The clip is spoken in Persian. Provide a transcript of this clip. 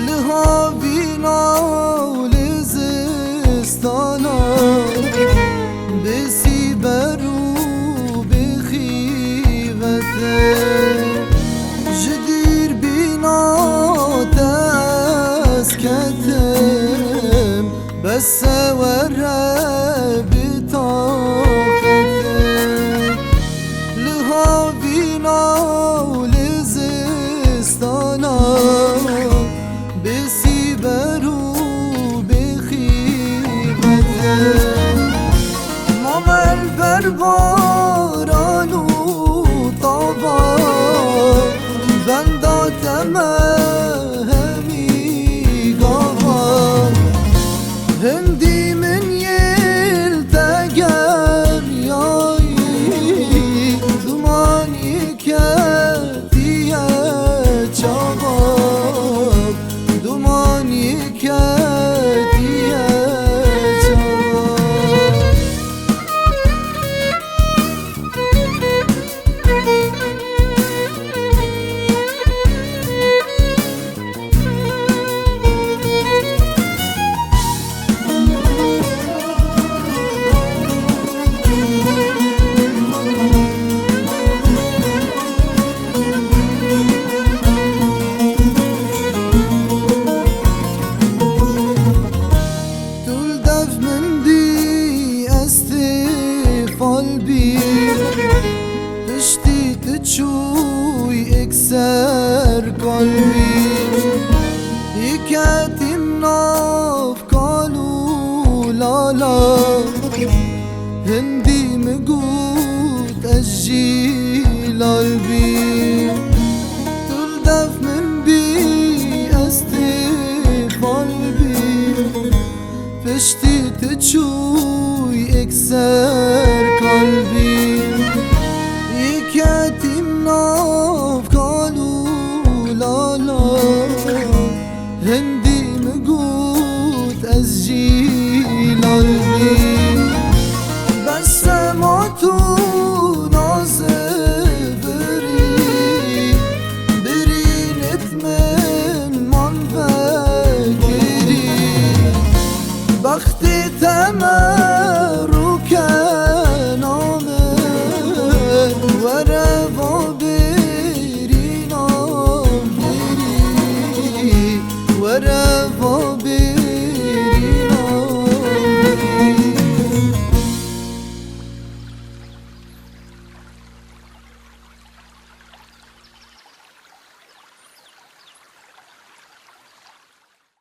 لهاوینا و لزستانا بسی برو بخیوته جدیر بینا تسکتم بس وره بطاقتم لهاوینا و لزستانا بسی برو بخیوته مامل بر باران و طابا بنداتم همی گاوا هندی من یلتگر یایی زمانی کتیه چابا زمانی کتیه پشتی تچوی اکسر قلبی یکتیم ناف کالو لالا هندی مگود اجیل البی تل دف من بی استفال بی پشتی تچوی اکسر